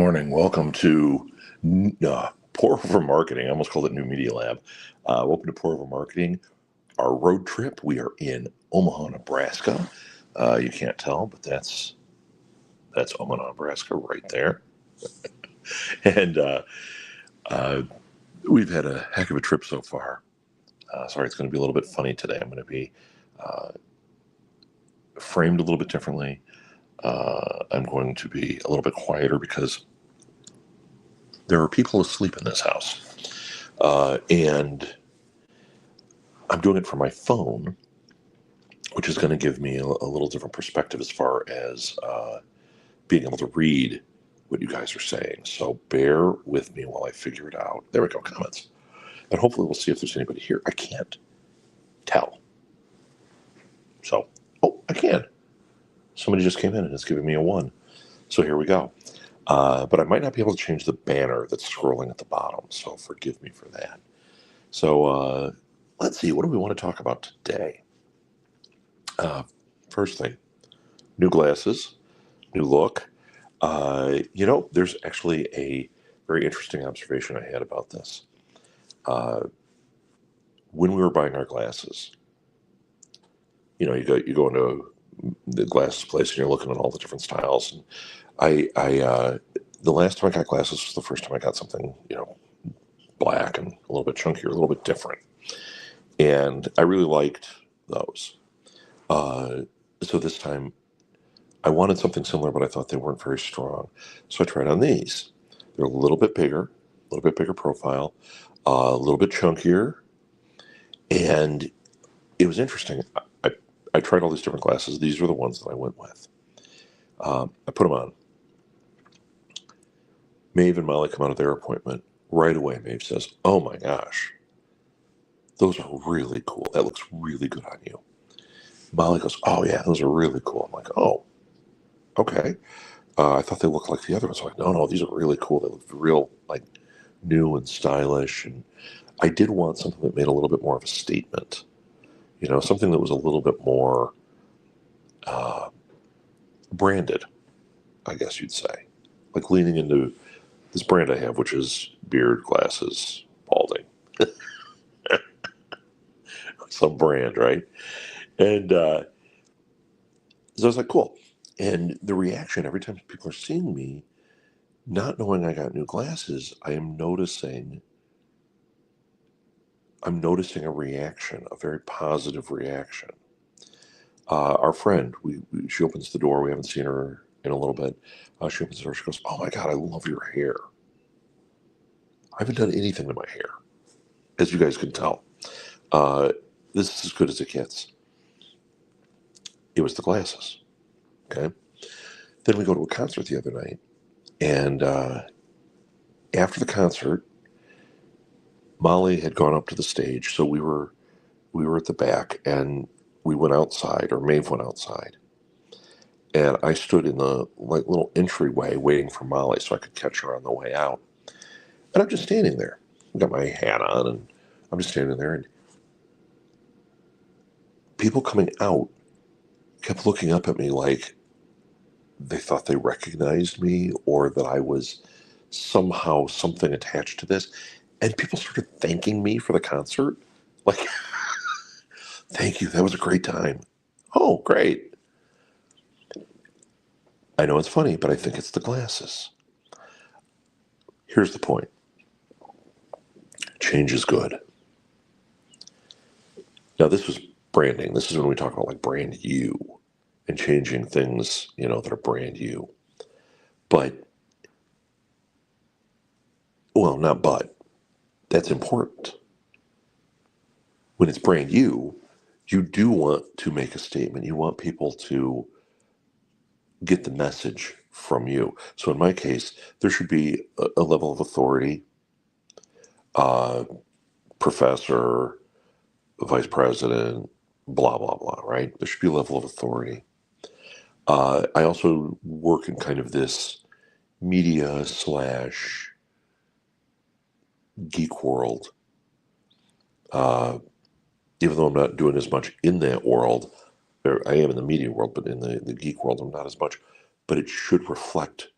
morning. Welcome to Pour Over Marketing. I almost called it New Media Lab. Welcome to Pour Over Marketing. Our road trip. We are in Omaha, Nebraska. You can't tell, but that's Omaha, Nebraska, right there. And we've had a heck of a trip so far. Sorry, it's going to be a little bit funny today. I'm going to be framed a little bit differently. I'm going to be a little bit quieter because there are people asleep in this house. And I'm doing it from my phone, which is going to give me a little different perspective as far as being able to read what you guys are saying. So bear with me while I figure it out. There we go, comments. And hopefully we'll see if there's anybody here. I can't tell. So, I can. Somebody just came in and it's giving me a 1. So here we go. But I might not be able to change the banner that's scrolling at the bottom. So forgive me for that. So let's see. What do we want to talk about today? First thing, new glasses, new look. There's actually a very interesting observation I had about this. When we were buying our glasses, you go into the glasses place and you're looking at all the different styles. And I the last time I got glasses was the first time I got something, black and a little bit chunkier, a little bit different. And I really liked those. So this time I wanted something similar, but I thought they weren't very strong. So I tried on these. They're a little bit bigger profile, a little bit chunkier. And it was interesting. I tried all these different glasses. These were the ones that I went with. I put them on. Maeve and Molly come out of their appointment. Right away, Maeve says, "Oh my gosh, those are really cool. That looks really good on you." Molly goes, "Oh yeah, those are really cool." I'm like, "Oh, okay." I thought they looked like the other ones. I'm like, no, these are really cool. They look real, like, new and stylish. And I did want something that made a little bit more of a statement. Something that was a little bit more branded, I guess you'd say. Like leaning into this brand I have, which is beard, glasses, balding. Some brand, right? And so I was like, cool. And the reaction every time people are seeing me, not knowing I got new glasses, I'm noticing a reaction, a very positive reaction. Our friend, she opens the door. We haven't seen her in a little bit. She opens the door. She goes, "Oh my God, I love your hair." I haven't done anything to my hair, as you guys can tell. This is as good as it gets. It was the glasses. Okay. Then we go to a concert the other night, and after the concert, Molly had gone up to the stage, so we were at the back, and we went outside, or Maeve went outside, and I stood in the little entryway waiting for Molly so I could catch her on the way out. And I'm just standing there. I got my hat on, and I'm just standing there, and people coming out kept looking up at me like they thought they recognized me, or that I was somehow something attached to this. And people started thanking me for the concert. Like, "Thank you, that was a great time." Oh, great. I know it's funny, but I think it's the glasses. Here's the point. Change is good. Now, this was branding. This is when we talk about like brand you and changing things, that are brand you. But, well, not but. That's important. When it's brand you do want to make a statement. You want people to get the message from you. So in my case, there should be a level of authority, professor, vice president, blah, blah, blah, right? There should be a level of authority. I also work in kind of this media / geek world. Even though I'm not doing as much in that world, I am in the media world, but in the geek world, I'm not as much. But it should reflect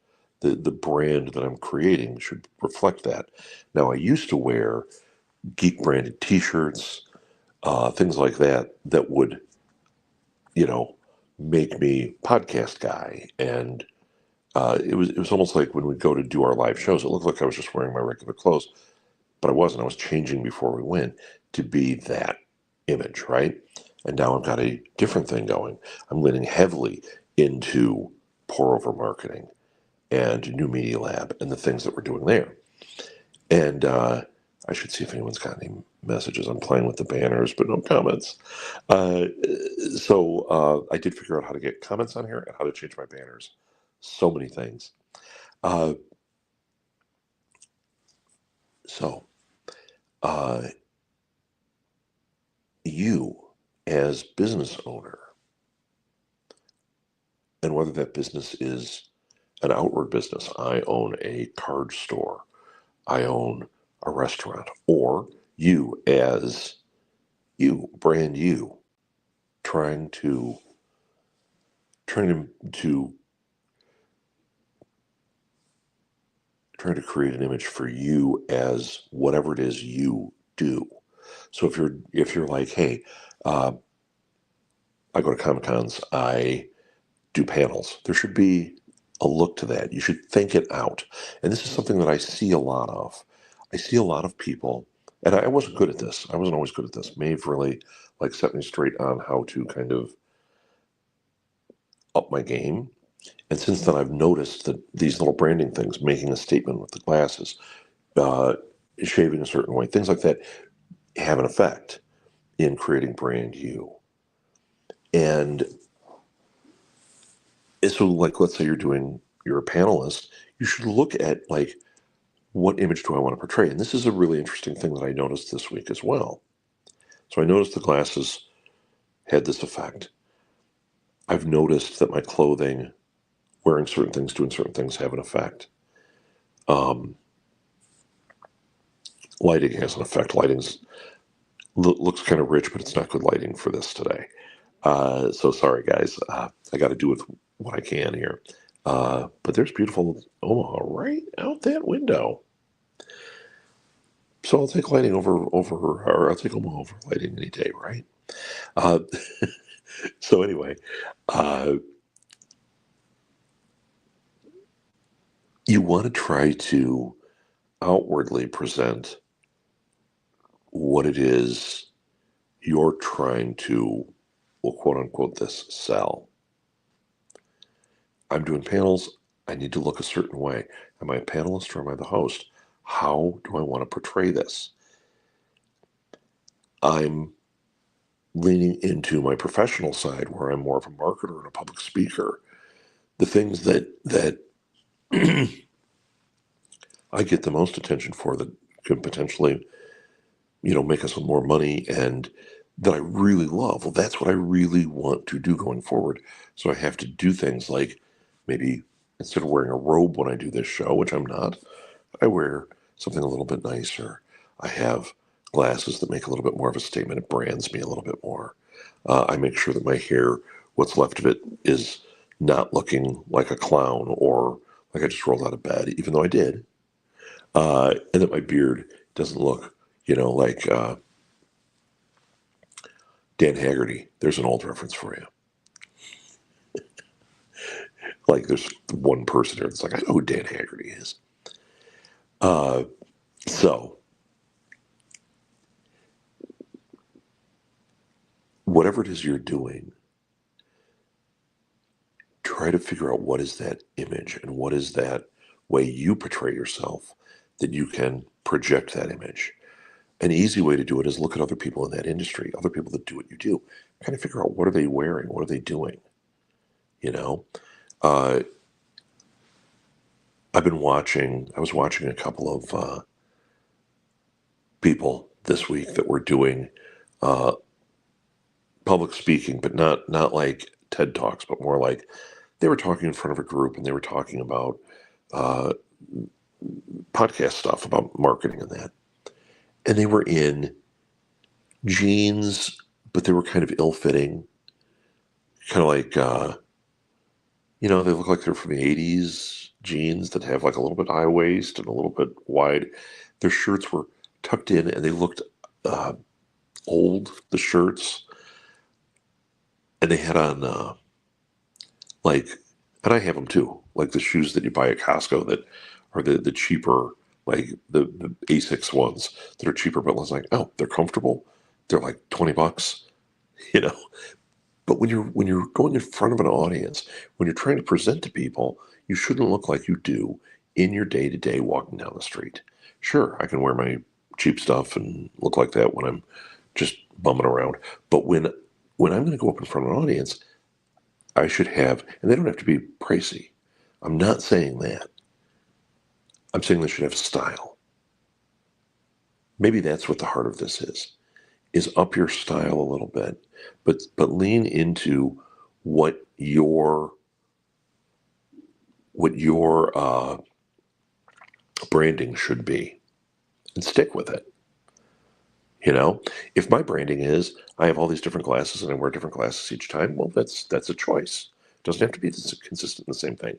the brand that I'm creating should reflect that. Now, I used to wear geek branded T-shirts, things like that, that would, you know, make me podcast guy. And it was almost like when we go to do our live shows, it looked like I was just wearing my regular clothes, but I wasn't. I was changing before we went to be that image, right? And now I've got a different thing going. I'm leaning heavily into pour over marketing and New Media Lab and the things that we're doing there. And I should see if anyone's got any messages. I'm playing with the banners, but no comments. So I did figure out how to get comments on here and how to change my banners. So many things. Uh, so uh, you, as business owner, and whether that business is an outward business, I own a card store, I own a restaurant, or you as you, brand you, trying to trying to trying to create an image for you as whatever it is you do. So if you're like, hey, uh, I go to Comic Cons, I do panels, there should be a look to that. You should think it out. And this is something that I see a lot of. I see a lot of people, and I wasn't good at this. I wasn't always good at this. Maeve really like set me straight on how to kind of up my game. And since then, I've noticed that these little branding things, making a statement with the glasses, uh, shaving a certain way, things like that, have an effect in creating brand you. And so, like, let's say you're a panelist, you should look at like, what image do I want to portray? And this is a really interesting thing that I noticed this week as well. So I noticed the glasses had this effect. I've noticed that my clothing, wearing certain things, doing certain things, have an effect. Um, Lighting has an effect. Lighting's looks kind of rich, but it's not good lighting for this today. So sorry, guys. I got to do with what I can here. But there's beautiful Omaha right out that window. So I'll take lighting or I'll take Omaha over lighting any day, right? Uh, so anyway, uh, you want to try to outwardly present what it is you're trying to, well, quote unquote, this sell. I'm doing panels. I need to look a certain way. Am I a panelist or am I the host? How do I want to portray this? I'm leaning into my professional side where I'm more of a marketer and a public speaker. The things that I get the most attention for that could potentially, make us more money and that I really love. Well, that's what I really want to do going forward. So I have to do things like maybe instead of wearing a robe when I do this show, which I'm not, I wear something a little bit nicer. I have glasses that make a little bit more of a statement. It brands me a little bit more. I make sure that my hair, what's left of it, is not looking like a clown or like I just rolled out of bed, even though I did. And that my beard doesn't look, like Dan Haggerty. There's an old reference for you. Like there's one person here that's like, I know who Dan Haggerty is. So whatever it is you're doing, try to figure out what is that image and what is that way you portray yourself that you can project that image. An easy way to do it is look at other people in that industry, other people that do what you do. Kind of figure out what are they wearing, what are they doing. You know, uh, I was watching a couple of people this week that were doing uh, public speaking, but not like TED Talks, but more like they were talking in front of a group and they were talking about uh, podcast stuff about marketing and that. And they were in jeans, but they were kind of ill-fitting, kind of like You know, they look like they're from the 80s jeans that have like a little bit high waist and a little bit wide. Their shirts were tucked in and they looked uh, old, the shirts. And they had on like, and I have them too, like the shoes that you buy at Costco that are the cheaper, like the Asics ones that are cheaper, but I was like, oh, they're comfortable. They're like $20, you know. But when you're going in front of an audience, when you're trying to present to people, you shouldn't look like you do in your day to day walking down the street. Sure, I can wear my cheap stuff and look like that when I'm just bumming around. But when I'm going to go up in front of an audience, I should have, and they don't have to be pricey. I'm not saying that. I'm saying they should have style. Maybe that's what the heart of this is up your style a little bit, but lean into what your branding should be and stick with it. You know, if my branding is I have all these different glasses and I wear different glasses each time, well, that's a choice. It doesn't have to be consistent in the same thing.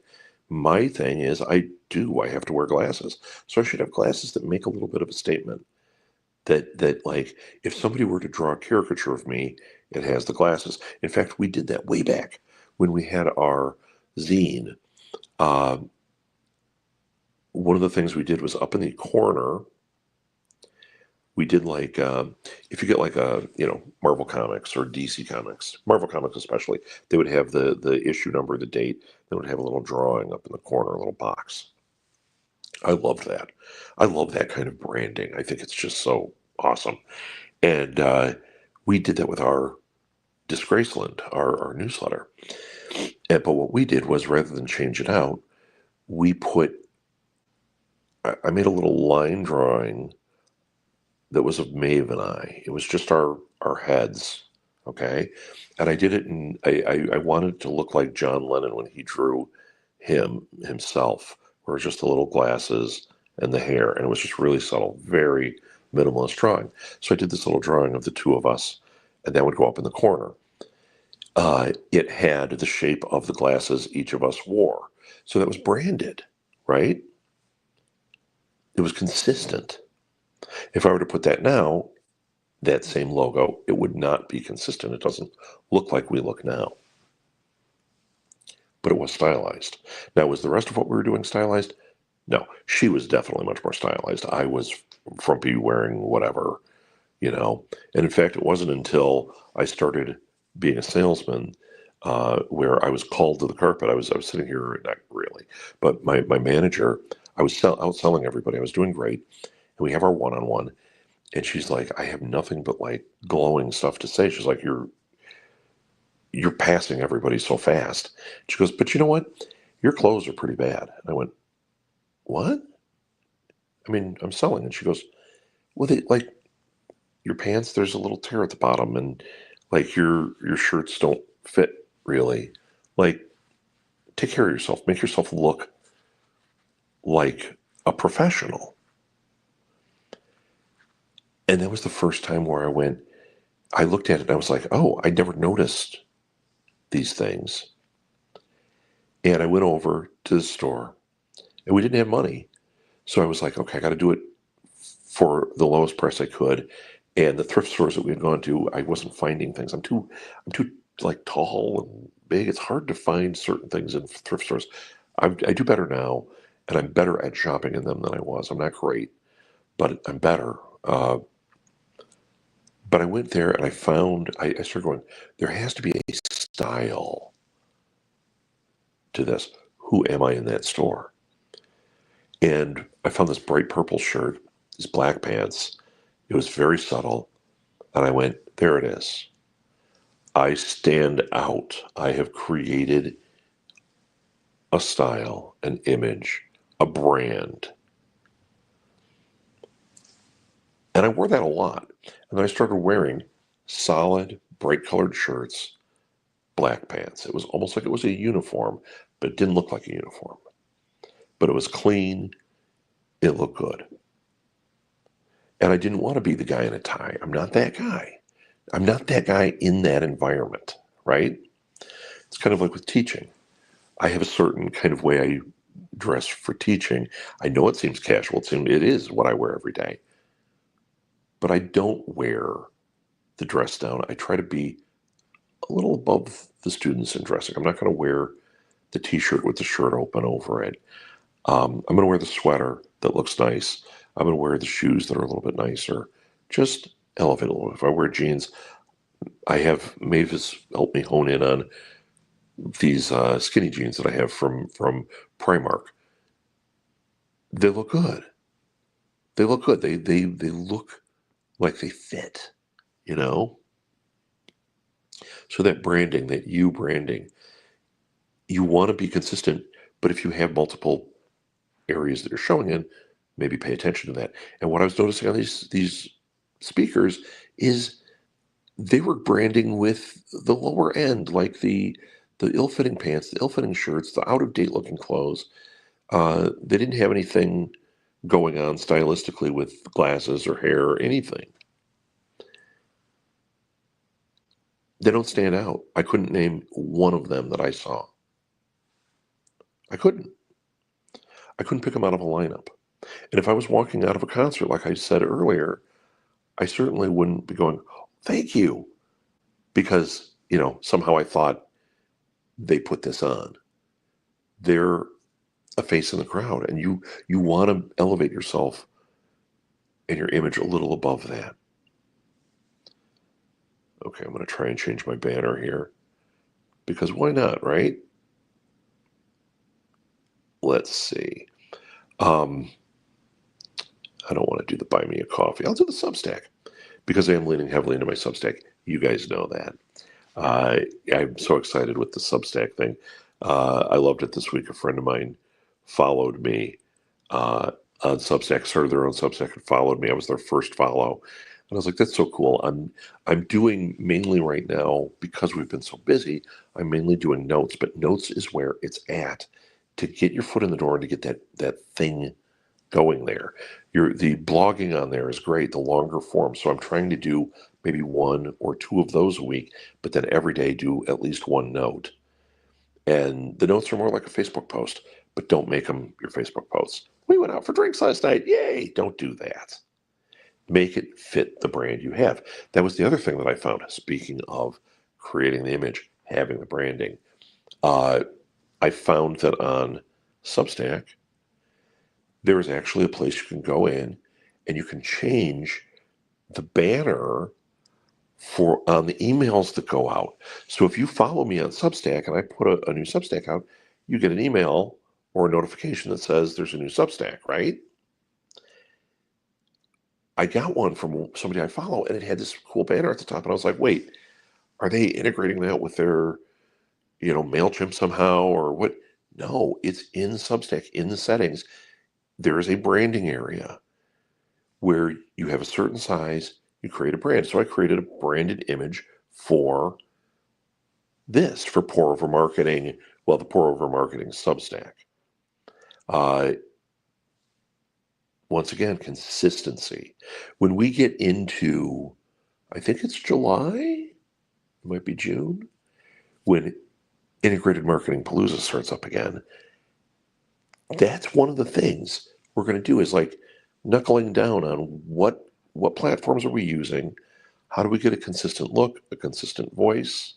My thing is I have to wear glasses, so I should have glasses that make a little bit of a statement. That like if somebody were to draw a caricature of me, it has the glasses. In fact, we did that way back when we had our zine. Uh, One of the things we did was up in the corner. We did like if you get like a Marvel Comics or DC Comics, Marvel Comics especially, they would have the issue number, the date. They would have a little drawing up in the corner, a little box. I loved that. I love that kind of branding. I think it's just so awesome. And we did that with our Disgraceland, our newsletter. But what we did was rather than change it out, we put I made a little line drawing that was of Maeve and I. It was just our heads, okay? And I did it, and I wanted it to look like John Lennon when he drew himself, where it was just the little glasses and the hair, and it was just really subtle, very minimalist drawing. So I did this little drawing of the two of us, and that would go up in the corner. It had the shape of the glasses each of us wore, so that was branded, right? It was consistent. If I were to put that now, that same logo, it would not be consistent. It doesn't look like we look now. But it was stylized. Now, was the rest of what we were doing stylized? No, she was definitely much more stylized. I was frumpy wearing whatever, you know. And in fact, it wasn't until I started being a salesman where I was called to the carpet. I was sitting here, not really, but my manager, I was out selling everybody. I was doing great. And we have our one-on-one. And she's like, I have nothing but like glowing stuff to say. She's like, you're passing everybody so fast. She goes, but you know what? Your clothes are pretty bad. And I went, what? I mean, I'm selling. And she goes, well, they like your pants, there's a little tear at the bottom, and like your shirts don't fit really. Like, take care of yourself. Make yourself look like a professional. And that was the first time where I looked at it and I was like, oh, I never noticed these things. And I went over to the store and we didn't have money. So I was like, okay, I got to do it for the lowest price I could. And the thrift stores that we had gone to, I wasn't finding things. I'm too like tall and big. It's hard to find certain things in thrift stores. I do better now, and I'm better at shopping in them than I was. I'm not great, but I'm better. But I went there and I started going, there has to be a style to this. Who am I in that store? And I found this bright purple shirt, these black pants. It was very subtle. And I went, there it is. I stand out. I have created a style, an image, a brand. And I wore that a lot. And then I started wearing solid, bright colored shirts, black pants. It was almost like it was a uniform, but it didn't look like a uniform. But it was clean. It looked good. And I didn't want to be the guy in a tie. I'm not that guy. I'm not that guy in that environment, right? It's kind of like with teaching. I have a certain kind of way I dress for teaching. I know it seems casual. It is what I wear every day. But I don't wear the dress down. I try to be a little above the students in dressing. I'm not going to wear the t-shirt with the shirt open over it. I'm going to wear the sweater that looks nice. I'm going to wear the shoes that are a little bit nicer. Just elevate a little. If I wear jeans, I have Mavis help me hone in on these skinny jeans that I have from Primark. They look good. They look good. They look like they fit, you know? So that branding, you want to be consistent, but if you have multiple areas that you're showing in, maybe pay attention to that. And what I was noticing on these speakers is they were branding with the lower end, like the ill-fitting pants, the ill-fitting shirts, the out-of-date looking clothes. They didn't have anything going on stylistically with glasses or hair or anything. They don't stand out. I couldn't name one of them that I saw. I couldn't. I couldn't pick them out of a lineup. And if I was walking out of a concert, like I said earlier, I certainly wouldn't be going, thank you, because, somehow I thought they put this on. They're a face in the crowd, and you want to elevate yourself and your image a little above that. Okay, I'm going to try and change my banner here, because why not, right? Let's see. I don't want to do the buy me a coffee. I'll do the Substack, because I am leaning heavily into my Substack. You guys know that. I'm so excited with the Substack thing. I loved it this week. A friend of mine followed me on Substack, started their own Substack and followed me. I was their first follow. And I was like, that's so cool. I'm doing mainly right now, because we've been so busy, I'm mainly doing notes, but notes is where it's at to get your foot in the door and to get that thing going there. The blogging on there is great, the longer form. So I'm trying to do maybe one or two of those a week, but then every day do at least one note. And the notes are more like a Facebook post, but don't make them your Facebook posts. We went out for drinks last night. Yay! Don't do that. Make it fit the brand you have. That was the other thing that I found. Speaking of creating the image, having the branding, I found that on Substack, there is actually a place you can go in and you can change the banner on the emails that go out. So if you follow me on Substack and I put a new Substack out, you get an email or a notification that says there's a new Substack, right? I got one from somebody I follow, and it had this cool banner at the top, and I was like, wait, are they integrating that with their, MailChimp somehow or what? No, it's in Substack, in the settings. There is a branding area where you have a certain size, you create a brand. So I created a branded image for Pour Over Marketing, the Pour Over Marketing Substack. Once again, consistency. When we get into, I think it's July, it might be June, when Integrated Marketing Palooza starts up again, that's one of the things we're going to do is like knuckling down on what platforms are we using, how do we get a consistent look, a consistent voice.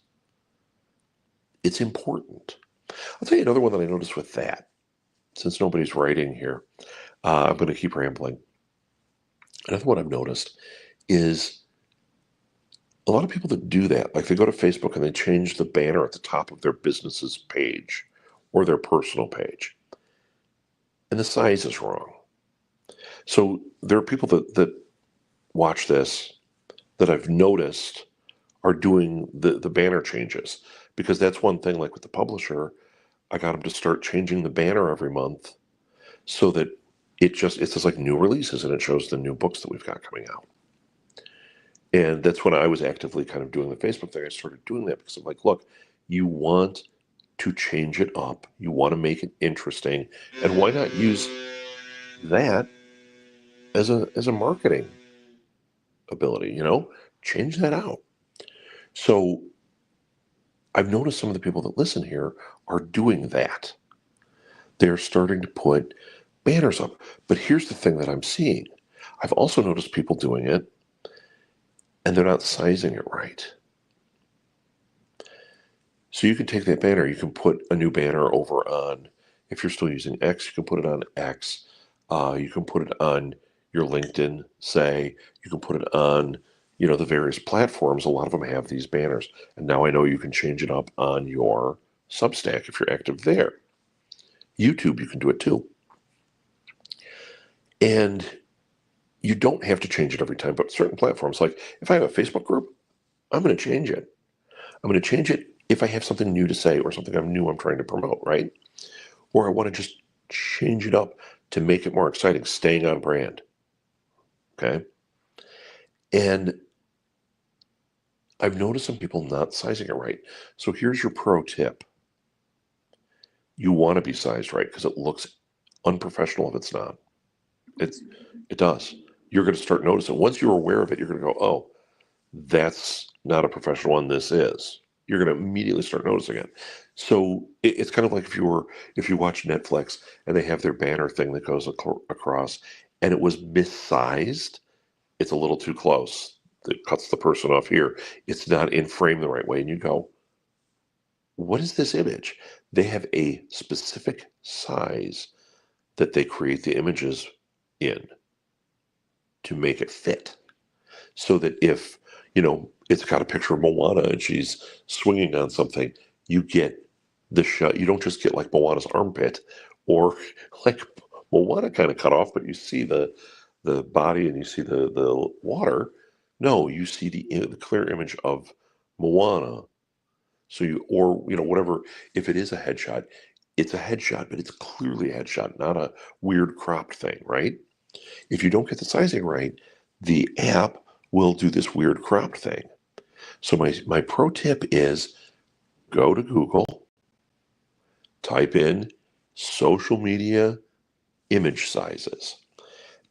It's important. I'll tell you another one that I noticed with that, since nobody's writing here. I'm going to keep rambling. Another one I've noticed is a lot of people that do that, like they go to Facebook and they change the banner at the top of their business's page or their personal page, and the size is wrong. So there are people that watch this that I've noticed are doing the banner changes, because that's one thing, like with the publisher, I got them to start changing the banner every month so that it says like new releases and it shows the new books that we've got coming out. And that's when I was actively kind of doing the Facebook thing. I started doing that because I'm like, look, you want to change it up. You want to make it interesting. And why not use that as a marketing ability, change that out. So I've noticed some of the people that listen here are doing that. They're starting to put banners up. But here's the thing that I'm seeing. I've also noticed people doing it and they're not sizing it right. So you can take that banner, you can put a new banner over on, if you're still using X, you can put it on X. You can put it on your LinkedIn, say. You can put it on, the various platforms. A lot of them have these banners. And now I know you can change it up on your Substack if you're active there. YouTube, you can do it too. And you don't have to change it every time, but certain platforms, like if I have a Facebook group, I'm going to change it. I'm going to change it if I have something new to say or something I'm trying to promote, right? Or I want to just change it up to make it more exciting, staying on brand. Okay. And I've noticed some people not sizing it right. So here's your pro tip. You want to be sized right because it looks unprofessional if it's not. It does. You're going to start noticing. Once you're aware of it, you're going to go, oh, that's not a professional one. This is. You're going to immediately start noticing it. So it's kind of like if you watch Netflix and they have their banner thing that goes across, and it was missized. It's a little too close. It cuts the person off here. It's not in frame the right way, and you go, "What is this image?" They have a specific size that they create the images in to make it fit. So that if, it's got a picture of Moana and she's swinging on something, you get the shot. You don't just get like Moana's armpit or like Moana kind of cut off, but you see the body and you see the water. No, you see the clear image of Moana. So whatever, if it is a headshot, it's a headshot, but it's clearly a headshot, not a weird cropped thing, right? If you don't get the sizing right, the app will do this weird cropped thing. So my pro tip is go to Google, type in social media image sizes,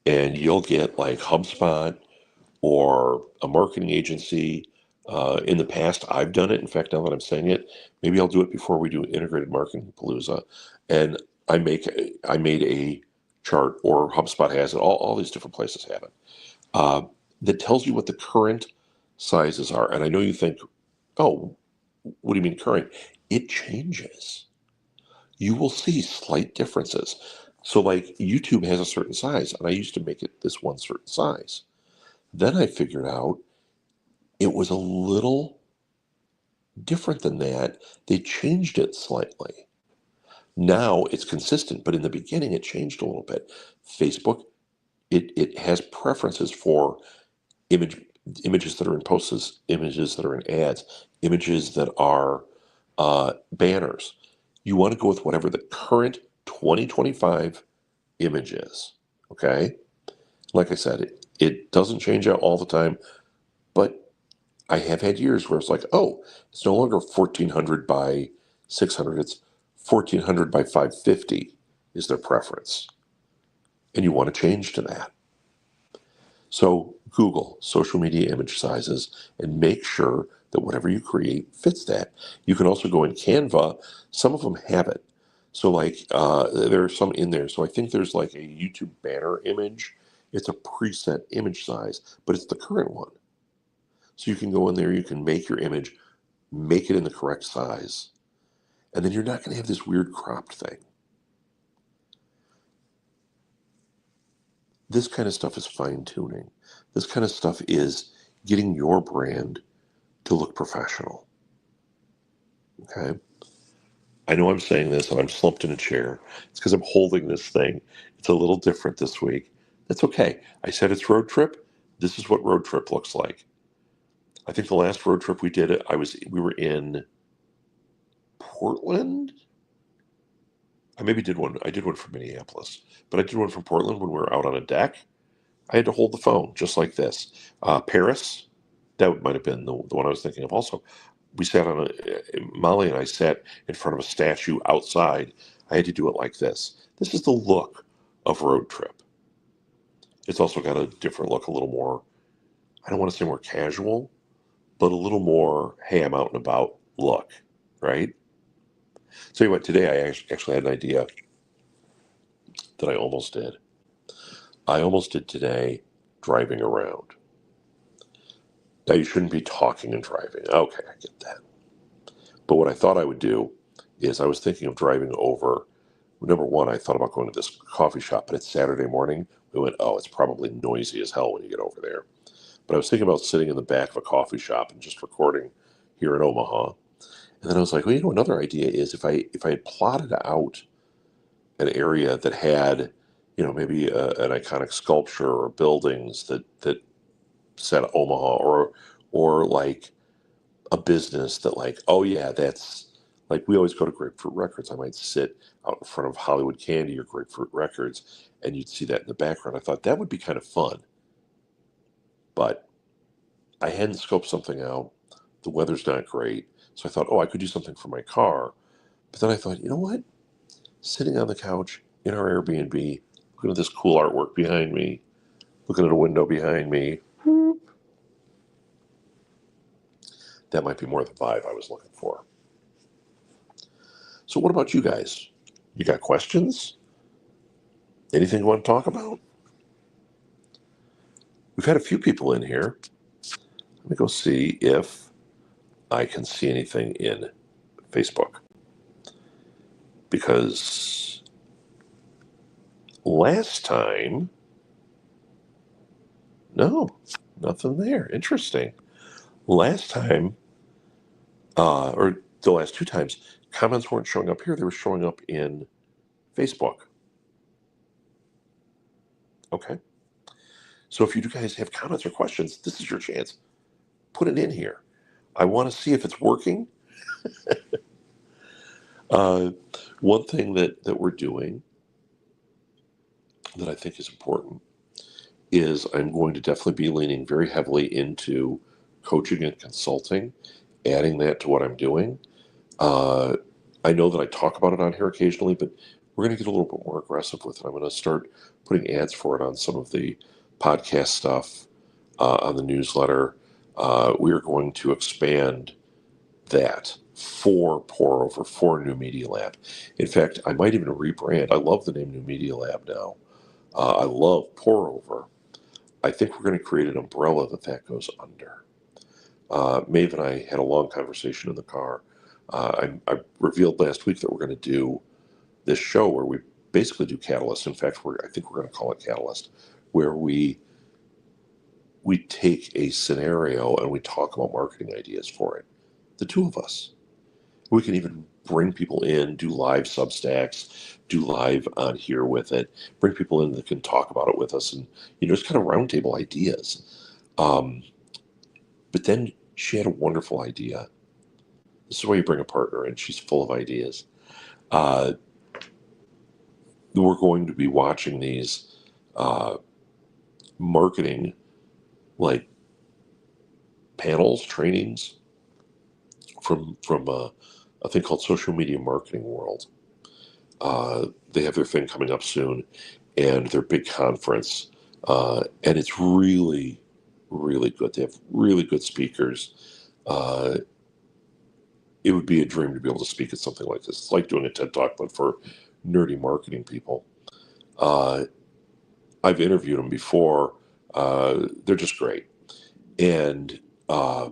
and you'll get like HubSpot or a marketing agency. In the past, I've done it. In fact, now that I'm saying it, maybe I'll do it before we do integrated marketing palooza. And I made a chart, or HubSpot has it. All these different places have it. That tells you what the current sizes are. And I know you think, oh, what do you mean current? It changes. You will see slight differences. So, like YouTube has a certain size, and I used to make it this one certain size. Then I figured out it was a little different than that. They changed it slightly. Now it's consistent, but in the beginning it changed a little bit. Facebook, it has preferences for images that are in posts, images that are in ads, images that are banners. You want to go with whatever the current 2025 image is. Okay? Like I said, it doesn't change out all the time, but I have had years where it's like, oh, it's no longer 1400 by 600, it's 1400 by 550 is their preference. And you want to change to that. So Google social media image sizes and make sure that whatever you create fits that. You can also go in Canva. Some of them have it. So like there are some in there. So I think there's like a YouTube banner image. It's a preset image size, but it's the current one. So you can go in there, you can make your image, make it in the correct size, and then you're not going to have this weird cropped thing. This kind of stuff is fine tuning. This kind of stuff is getting your brand to look professional. Okay. I know I'm saying this and I'm slumped in a chair. It's because I'm holding this thing. It's a little different this week. That's okay. I said it's road trip. This is what road trip looks like. I think the last road trip we did, we were in Portland. I maybe did one. I did one from Minneapolis, but I did one from Portland when we were out on a deck. I had to hold the phone just like this. Paris, that might have been the one I was thinking of. Also, we sat on Molly and I sat in front of a statue outside. I had to do it like this. This is the look of road trip. It's also got a different look, a little more, I don't want to say more casual, but a little more, hey, I'm out and about look. right? Tell you what, today I actually had an idea that I almost did. I almost did today driving around. Now, you shouldn't be talking and driving. Okay, I get that. But what I thought I would do is I was thinking of driving over. Number one, I thought about going to this coffee shop, but it's Saturday morning. We went, oh, it's probably noisy as hell when you get over there. But I was thinking about sitting in the back of a coffee shop and just recording here in Omaha. And then I was like, well, another idea is if I had plotted out an area that had, maybe an iconic sculpture or buildings that said Omaha, or like a business that, like, oh yeah, that's like, we always go to Grapefruit Records. I might sit out in front of Hollywood Candy or Grapefruit Records, and you'd see that in the background. I thought that would be kind of fun, but I hadn't scoped something out. The weather's not great, so I thought, oh, I could do something for my car. But then I thought, you know what? Sitting on the couch in our Airbnb, looking at this cool artwork behind me, looking at a window behind me, that might be more the vibe I was looking for. So what about you guys? You got questions? Anything you want to talk about? We've had a few people in here. Let me go see if I can see anything in Facebook. Because last time, no, nothing there. Interesting. Last time, or the last two times, comments weren't showing up here. They were showing up in Facebook. Okay. So if you guys have comments or questions, this is your chance. Put it in here. I want to see if it's working. One thing that we're doing that I think is important is I'm going to definitely be leaning very heavily into coaching and consulting, adding that to what I'm doing. I know that I talk about it on here occasionally, but we're going to get a little bit more aggressive with it. I'm going to start putting ads for it on some of the podcast stuff, on the newsletter. We are going to expand that for Pour Over, for New Media Lab. In fact, I might even rebrand. I love the name New Media Lab now. I love Pour Over. I think we're going to create an umbrella that goes under. Maeve and I had a long conversation in the car. I revealed last week that we're going to do this show where we basically do Catalyst. In fact, I think we're going to call it Catalyst, where we take a scenario and we talk about marketing ideas for it. The two of us. We can even bring people in, do live Substacks, do live on here with it, bring people in that can talk about it with us, and just kind of roundtable ideas. But then she had a wonderful idea. This is why you bring a partner in. She's full of ideas. We're going to be watching these marketing, like, panels, trainings from a thing called Social Media Marketing World. They have their thing coming up soon, and their big conference, and it's really, really good. They have really good speakers. It would be a dream to be able to speak at something like this. It's like doing a TED Talk, but for nerdy marketing people. I've interviewed them before. They're just great. And we're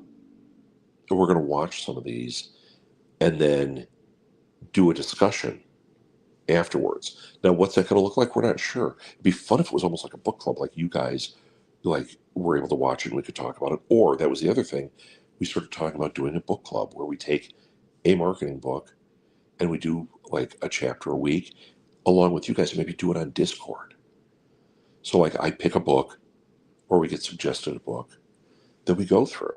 going to watch some of these and then do a discussion afterwards. Now, what's that going to look like? We're not sure. It'd be fun if it was almost like a book club, like you guys were able to watch it and we could talk about it. Or that was the other thing. We started talking about doing a book club where we take a marketing book and we do like a chapter a week along with you guys, and maybe do it on Discord. So like I pick a book or we get suggested a book that we go through.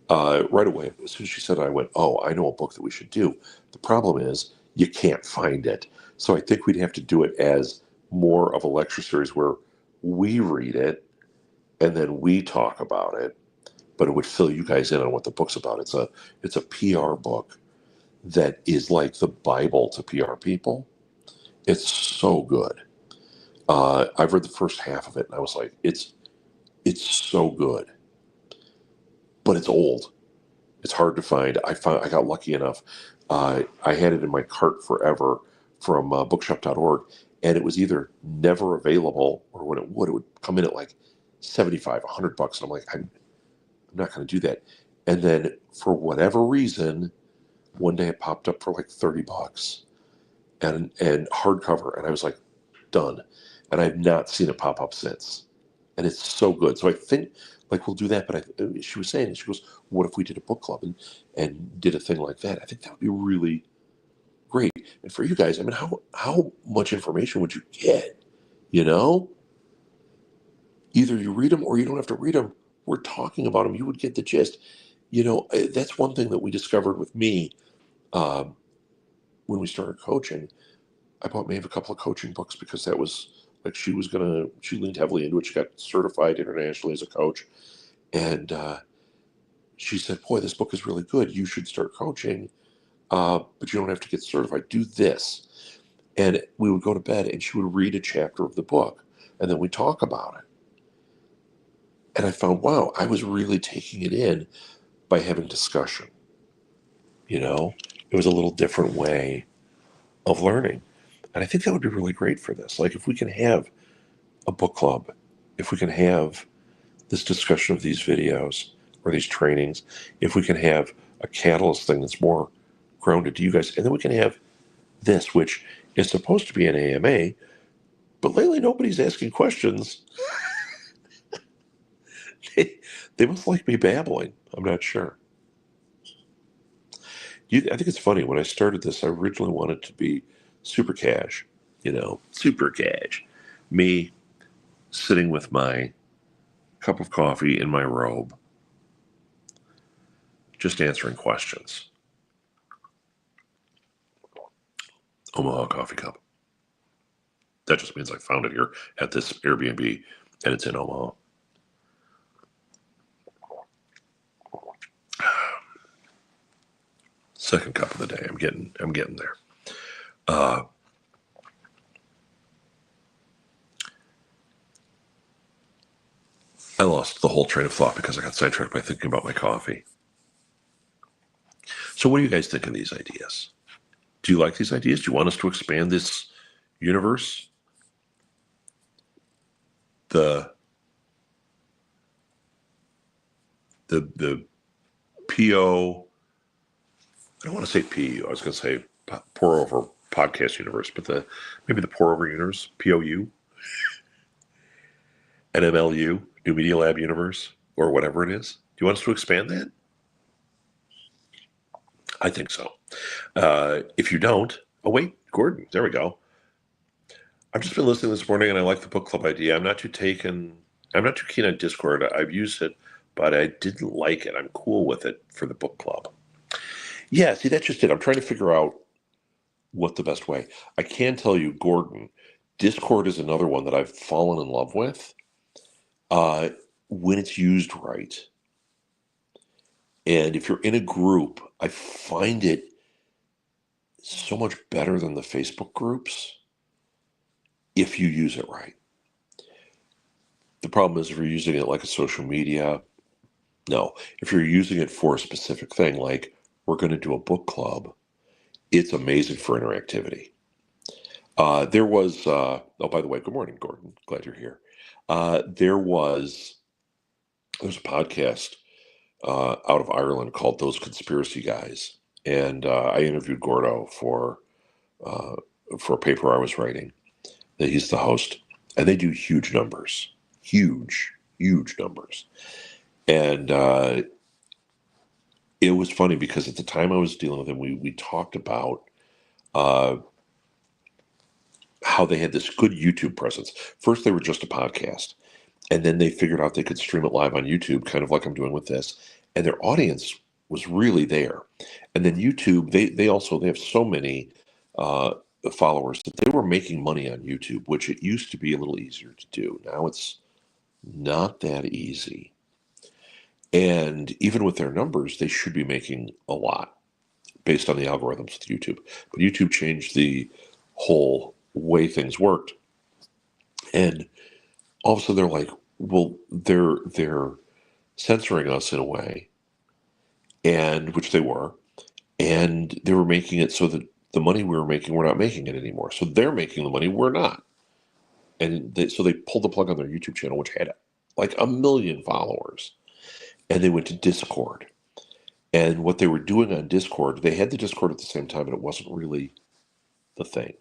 Right away, as soon as she said it, I went, oh, I know a book that we should do. The problem is you can't find it. So I think we'd have to do it as more of a lecture series where we read it and then we talk about it, but it would fill you guys in on what the book's about. It's a PR book that is like the Bible to PR people. It's so good. I've read the first half of it and I was like, it's so good, but it's old. It's hard to find. I got lucky enough. I had it in my cart forever from bookshop.org, and it was either never available, or when it would come in at like 75, $100. And I'm like, I'm not going to do that. And then for whatever reason, one day it popped up for like $30 and hardcover. And I was like, done. And I've not seen it pop up since. And it's so good. So I think like we'll do that. But she was saying, she goes, what if we did a book club and did a thing like that? I think that would be really great. And for you guys, I mean, how much information would you get? You know, either you read them or you don't have to read them. We're talking about them. You would get the gist. You know, that's one thing that we discovered with me um, when we started coaching. I bought Maeve a couple of coaching books because that was like she leaned heavily into it. She got certified internationally as a coach. And she said, boy, this book is really good. You should start coaching, but you don't have to get certified. Do this. And we would go to bed and she would read a chapter of the book and then we talk about it. And I found, wow, I was really taking it in by having discussion. You know, it was a little different way of learning. And I think that would be really great for this. Like if we can have a book club, if we can have this discussion of these videos or these trainings, if we can have a catalyst thing that's more grounded to you guys, and then we can have this, which is supposed to be an AMA, but lately nobody's asking questions. They must like me babbling. I'm not sure. I think it's funny. When I started this, I originally wanted to be super cash, super cash. Me sitting with my cup of coffee in my robe, just answering questions. Omaha coffee cup. That just means I found it here at this Airbnb, and it's in Omaha. Second cup of the day. I'm getting there. I lost the whole train of thought because I got sidetracked by thinking about my coffee. So what do you guys think of these ideas? Do you like these ideas? Do you want us to expand this universe? The PO, I don't want to say PU. I was going to say pour over podcast universe, but maybe the pour over universe, POU, NMLU, New Media Lab universe, or whatever it is. Do you want us to expand that? I think so. If you don't, oh wait, Gordon, there we go. I've just been listening this morning and I like the book club idea. I'm not too keen on Discord. I've used it, but I didn't like it. I'm cool with it for the book club. Yeah, see, that's just it. I'm trying to figure out what the best way. I can tell you, Gordon, Discord is another one that I've fallen in love with when it's used right. And if you're in a group, I find it so much better than the Facebook groups if you use it right. The problem is if you're using it like a social media, no. If you're using it for a specific thing, like we're going to do a book club, it's amazing for interactivity. There was, oh, by the way, good morning, Gordon. Glad you're here. There's a podcast out of Ireland called Those Conspiracy Guys. And I interviewed Gordo for a paper I was writing. He's the host. And they do huge numbers. Huge numbers. And it was funny because at the time I was dealing with him, we talked about how they had this good YouTube presence. First, they were just a podcast. And then they figured out they could stream it live on YouTube, kind of like I'm doing with this. And their audience was really there. And then YouTube, they have so many followers that they were making money on YouTube, which it used to be a little easier to do. Now it's not that easy. And even with their numbers, they should be making a lot based on the algorithms with YouTube. But YouTube changed the whole way things worked. And all of a sudden they're like, well, they're censoring us in a way. and which they were, and they were making it so that the money we were making, we're not making it anymore. So they're making the money, we're not. And so they pulled the plug on their YouTube channel, which had like 1 million followers, and they went to Discord. And what they were doing on Discord, they had the Discord at the same time, and it wasn't really the thing.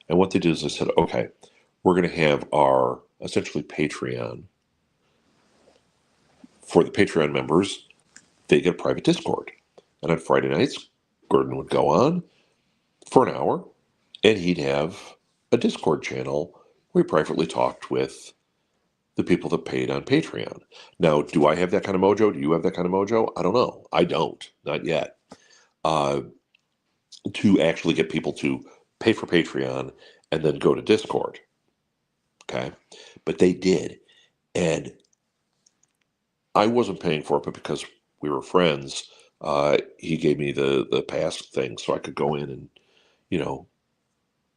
And what they did is they said, okay, we're going to have our essentially Patreon. For the Patreon members, they get a private Discord. And on Friday nights, Gordon would go on for an hour, and he'd have a Discord channel where he privately talked with the people that paid on Patreon. Now, do I have that kind of mojo? Do you have that kind of mojo? I don't know. I don't. Not yet. To actually get people to pay for Patreon and then go to Discord. Okay? But they did. And I wasn't paying for it, but because we were friends, he gave me the pass thing so I could go in and,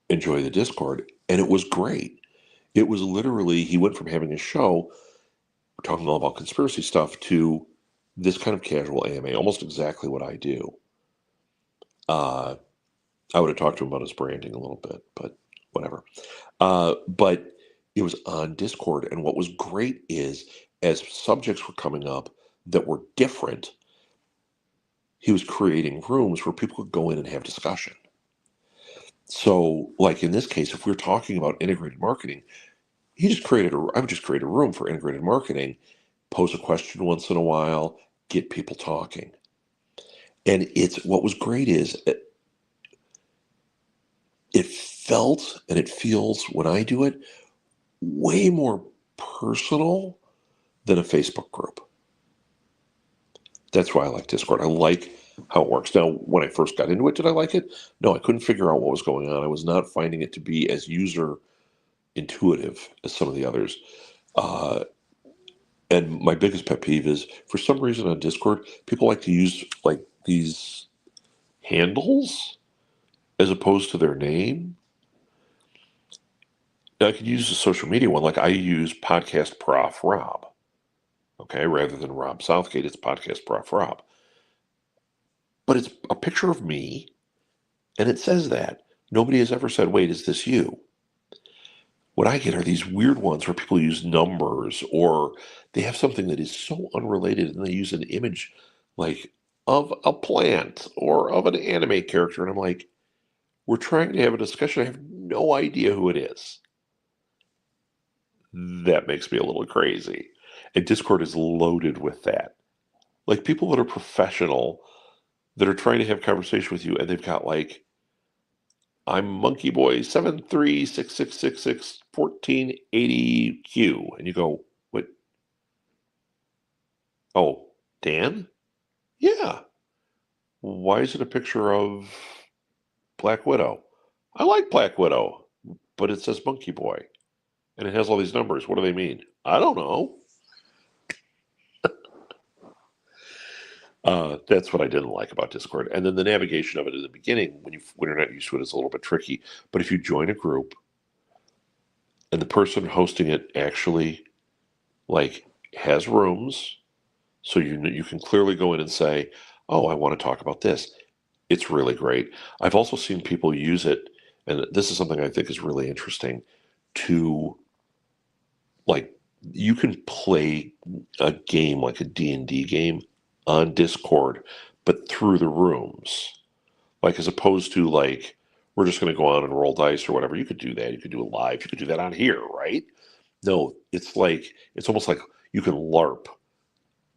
enjoy the Discord. And it was great. It was literally, he went from having a show talking all about conspiracy stuff to this kind of casual AMA, almost exactly what I do. I would have talked to him about his branding a little bit, but whatever. But it was on Discord. And what was great is as subjects were coming up that were different, he was creating rooms where people could go in and have discussion. So, like in this case, if we're talking about integrated marketing, I would just create a room for integrated marketing, pose a question once in a while, get people talking. And what was great is it felt and it feels when I do it way more personal than a Facebook group. That's why I like Discord. I like how it works. Now, when I first got into it, did I like it? No, I couldn't figure out what was going on. I was not finding it to be as user intuitive as some of the others. And my biggest pet peeve is, for some reason on Discord, people like to use like these handles as opposed to their name. Now, I could use a social media one, like I use Podcast Prof Rob. Okay, rather than Rob Southgate, it's Podcast Prof Rob. But it's a picture of me, and it says that. Nobody has ever said, wait, is this you? What I get are these weird ones where people use numbers, or they have something that is so unrelated and they use an image like of a plant or of an anime character. And I'm like, we're trying to have a discussion. I have no idea who it is. That makes me a little crazy. And Discord is loaded with that. Like people that are professional that are trying to have conversation with you, and they've got like, I'm Monkey Boy 7366661480Q. And you go, what? Oh, Dan? Yeah. Why is it a picture of Black Widow? I like Black Widow, but it says Monkey Boy. And it has all these numbers. What do they mean? I don't know. That's what I didn't like about Discord. And then the navigation of it in the beginning, when you're not used to it, is a little bit tricky. But if you join a group and the person hosting it actually like has rooms, so you can clearly go in and say, oh, I want to talk about this. It's really great. I've also seen people use it, and this is something I think is really interesting, to like you can play a game like a D&D game on Discord, but through the rooms. Like as opposed to like, we're just going to go on and roll dice or whatever. You could do that. You could do it live. You could do that on here, right? No, it's almost like you can LARP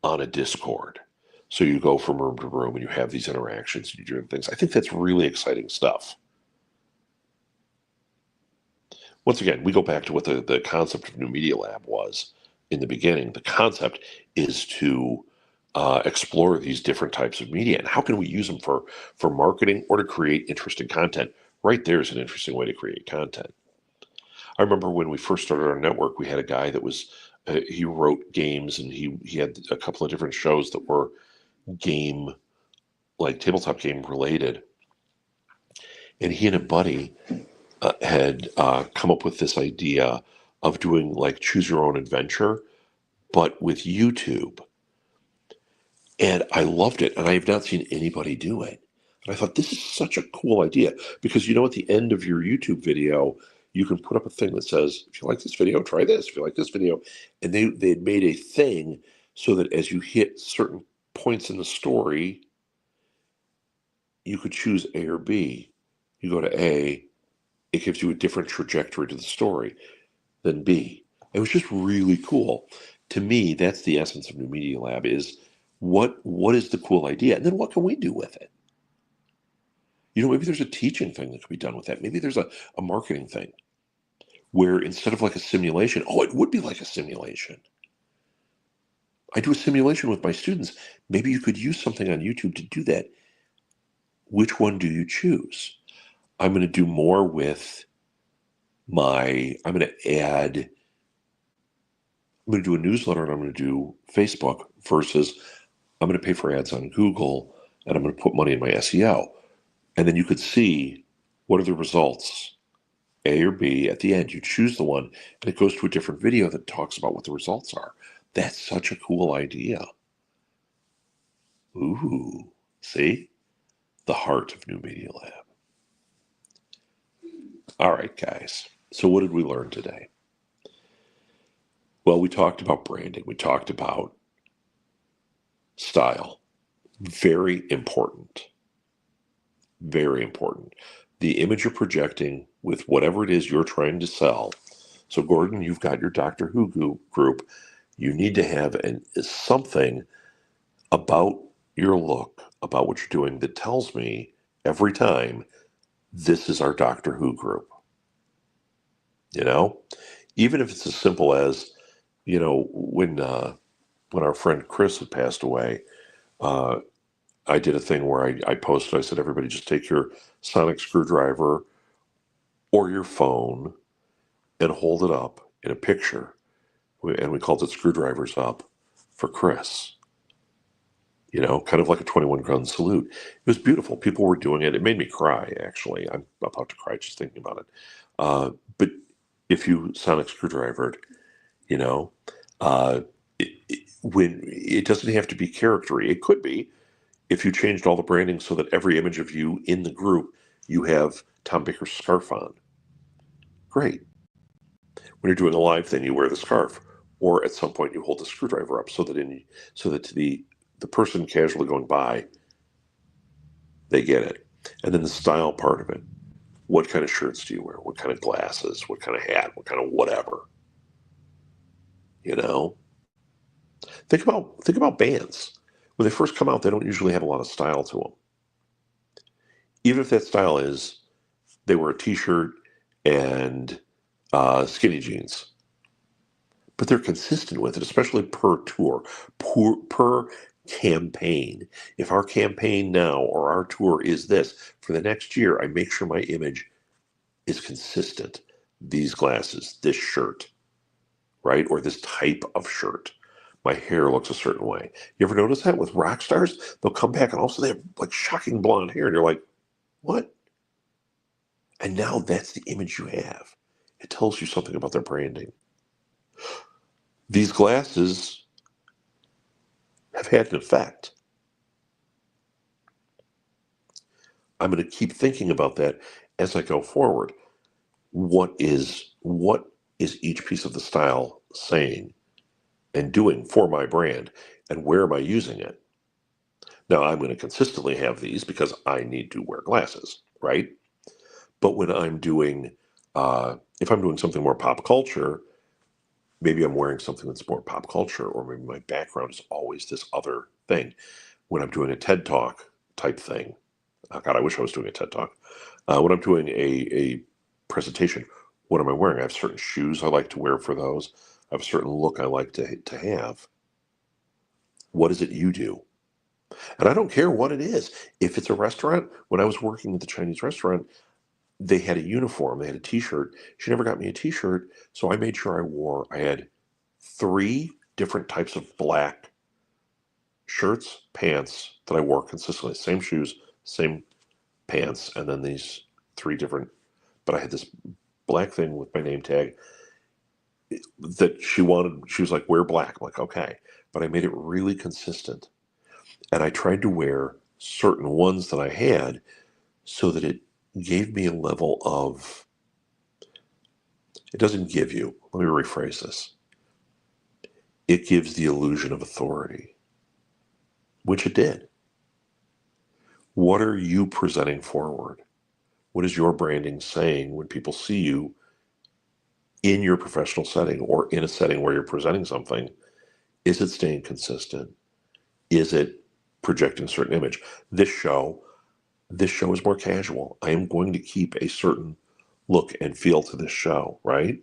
on a Discord. So you go from room to room and you have these interactions and you do things. I think that's really exciting stuff. Once again, we go back to what the concept of New Media Lab was in the beginning. The concept is to explore these different types of media and how can we use them for marketing or to create interesting content. Right there is an interesting way to create content. I remember when we first started our network, we had a guy that was he wrote games, and he had a couple of different shows that were tabletop game related. And he and a buddy had come up with this idea of doing like choose your own adventure, but with YouTube. And I loved it. And I have not seen anybody do it. And I thought, this is such a cool idea because, at the end of your YouTube video, you can put up a thing that says, if you like this video, try this. If you like this video. And they had made a thing so that as you hit certain points in the story, you could choose A or B. You go to A, it gives you a different trajectory to the story than B. It was just really cool. To me, that's the essence of New Media Lab is what is the cool idea? And then what can we do with it? Maybe there's a teaching thing that could be done with that. Maybe there's a marketing thing where instead of like a simulation, it would be like a simulation. I do a simulation with my students. Maybe you could use something on YouTube to do that. Which one do you choose? I'm going to do more with I'm going to do a newsletter and I'm going to do Facebook versus I'm going to pay for ads on Google and I'm going to put money in my SEO. And then you could see what are the results, A or B. At the end, you choose the one and it goes to a different video that talks about what the results are. That's such a cool idea. Ooh, see? The heart of New Media Lab. All right, guys. So what did we learn today? Well, we talked about branding. We talked about style. Very important. Very important. The image you're projecting with whatever it is you're trying to sell. So, Gordon, you've got your Doctor Who group. You need to have something about your look, about what you're doing that tells me every time this is our Doctor Who group. Even if it's as simple as, when our friend Chris had passed away, I did a thing where I posted, I said, everybody just take your sonic screwdriver or your phone and hold it up in a picture. And we called it Screwdrivers Up for Chris. Kind of like a 21 gun salute. It was beautiful. People were doing it. It made me cry, actually. I'm about to cry just thinking about it. But if you sonic screwdrivered, when it doesn't have to be charactery. It could be if you changed all the branding so that every image of you in the group, you have Tom Baker's scarf on. Great. When you're doing a live thing, you wear the scarf, or at some point you hold the screwdriver up so that to the person casually going by, they get it. And then the style part of it. What kind of shirts do you wear? What kind of glasses? What kind of hat? What kind of whatever? Think about bands. When they first come out, they don't usually have a lot of style to them. Even if that style is they wear a t-shirt and skinny jeans. But they're consistent with it, especially per tour, per campaign. If our campaign now or our tour is this, for the next year, I make sure my image is consistent. These glasses, this shirt, right? Or this type of shirt. My hair looks a certain way. You ever notice that with rock stars? They'll come back and also they have like shocking blonde hair. And you're like, what? And now that's the image you have. It tells you something about their branding. These glasses have had an effect. I'm going to keep thinking about that as I go forward. What is each piece of the style saying and doing for my brand, and where am I using it? Now, I'm going to consistently have these because I need to wear glasses, right? But when I'm doing, if I'm doing something more pop culture, maybe I'm wearing something that's more pop culture, or maybe my background is always this other thing. When I'm doing a TED Talk type thing, oh God, I wish I was doing a TED Talk. When I'm doing a presentation, what am I wearing? I have certain shoes I like to wear for those. I have a certain look I like to have. What is it you do? And I don't care what it is. If it's a restaurant, when I was working at the Chinese restaurant, they had a uniform. They had a T-shirt. She never got me a T-shirt, so I made sure I had 3 different types of black shirts, pants that I wore consistently. Same shoes, same pants, and then these 3 different. But I had this black thing with my name tag that she wanted. She was like, "Wear black." I'm like, "Okay," but I made it really consistent. And I tried to wear certain ones that I had so that it gave me a level of, it doesn't give you, let me rephrase this. It gives the illusion of authority, which it did. What are you presenting forward? What is your branding saying when people see you in your professional setting or in a setting where you're presenting something? Is it staying consistent? Is it projecting a certain image? This show is more casual. I am going to keep a certain look and feel to this show, right?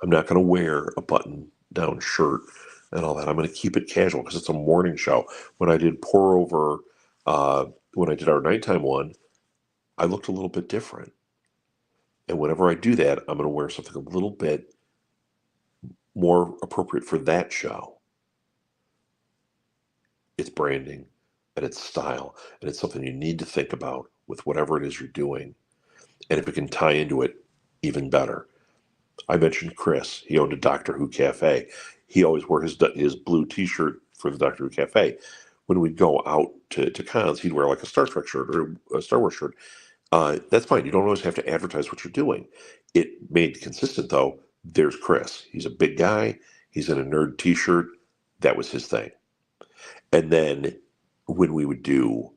I'm not going to wear a button down shirt and all that. I'm going to keep it casual because it's a morning show. When I did pour over, when I did our nighttime one, I looked a little bit different. And whenever I do that, I'm going to wear something a little bit more appropriate for that show. It's branding and it's style, and it's something you need to think about with whatever it is you're doing. And if it can tie into it, even better. I mentioned Chris. He owned a Doctor Who cafe. He always wore his blue T-shirt for the Doctor Who cafe. When we'd go out to cons, he'd wear like a Star Trek shirt or a Star Wars shirt. That's fine. You don't always have to advertise what you're doing. It made consistent, though. There's Chris. He's a big guy. He's in a nerd T-shirt. That was his thing. And then when we would do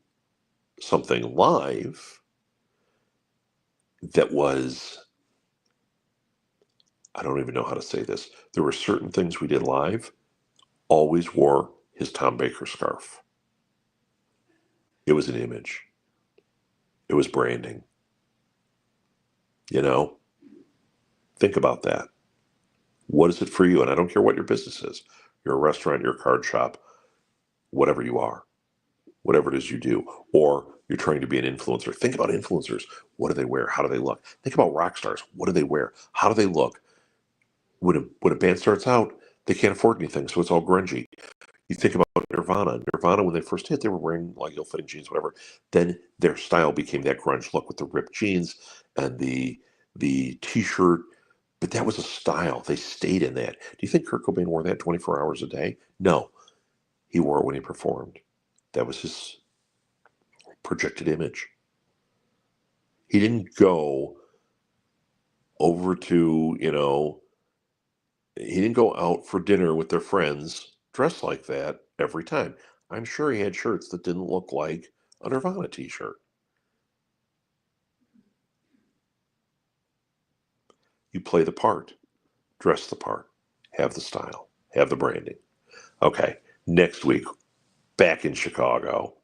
something live that was, I don't even know how to say this. There were certain things we did live, always wore his Tom Baker scarf. It was an image. It was branding. You know, think about that. What is it for you? And I don't care what your business is. You're a restaurant, you're a card shop, whatever you are, whatever it is you do, or you're trying to be an influencer. Think about influencers. What do they wear? How do they look? Think about rock stars. What do they wear? How do they look? When a band starts out, they can't afford anything, so it's all grungy. You think about Nirvana. Nirvana, when they first hit, they were wearing like ill-fitting jeans, whatever. Then their style became that grunge look with the ripped jeans and the t-shirt. But that was a style. They stayed in that. Do you think Kurt Cobain wore that 24 hours a day? No. He wore it when he performed. That was his projected image. He didn't go over to, he didn't go out for dinner with their friends dressed like that every time. I'm sure he had shirts that didn't look like a Nirvana t-shirt. You play the part, dress the part, have the style, have the branding. Okay, next week, back in Chicago,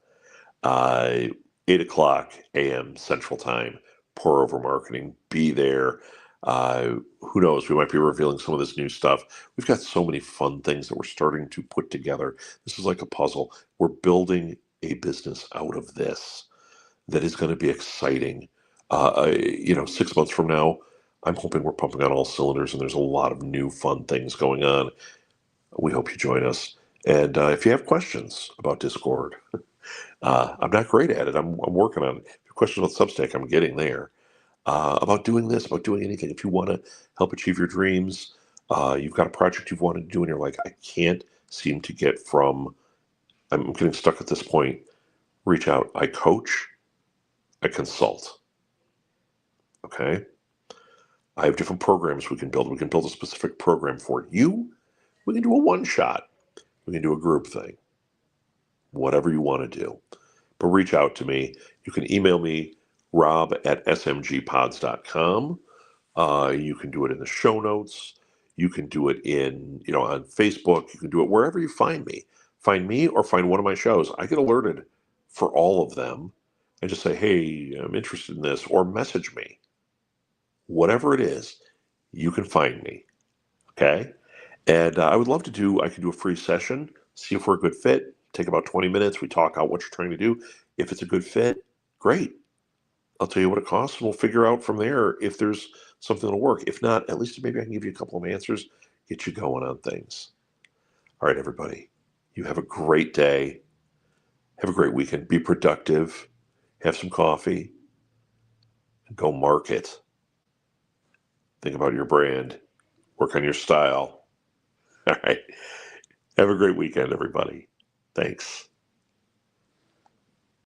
uh, 8 o'clock a.m. Central Time, pour over marketing, be there. Who knows? We might be revealing some of this new stuff. We've got so many fun things that we're starting to put together. This is like a puzzle. We're building a business out of this that is going to be exciting. 6 months from now, I'm hoping we're pumping on all cylinders and there's a lot of new fun things going on. We hope you join us. And if you have questions about Discord, I'm not great at it. I'm working on it. If you have questions about Substack, I'm getting there. About doing this, about doing anything. If you want to help achieve your dreams, you've got a project you've wanted to do and you're like, I can't seem to get from, I'm getting stuck at this point. Reach out. I coach, I consult. Okay? I have different programs we can build. We can build a specific program for you. We can do a one shot. We can do a group thing. Whatever you want to do. But reach out to me. You can email me, rob@smgpods.com. You can do it in the show notes. You can do it on Facebook. You can do it wherever you find me. Find me or find one of my shows. I get alerted for all of them and just say, hey, I'm interested in this, or message me. Whatever it is, you can find me. Okay? And I could do a free session, see if we're a good fit, take about 20 minutes. We talk out what you're trying to do. If it's a good fit, great. I'll tell you what it costs, and we'll figure out from there if there's something that'll work. If not, at least maybe I can give you a couple of answers, get you going on things. All right, everybody. You have a great day. Have a great weekend. Be productive. Have some coffee. And go market. Think about your brand. Work on your style. All right. Have a great weekend, everybody. Thanks.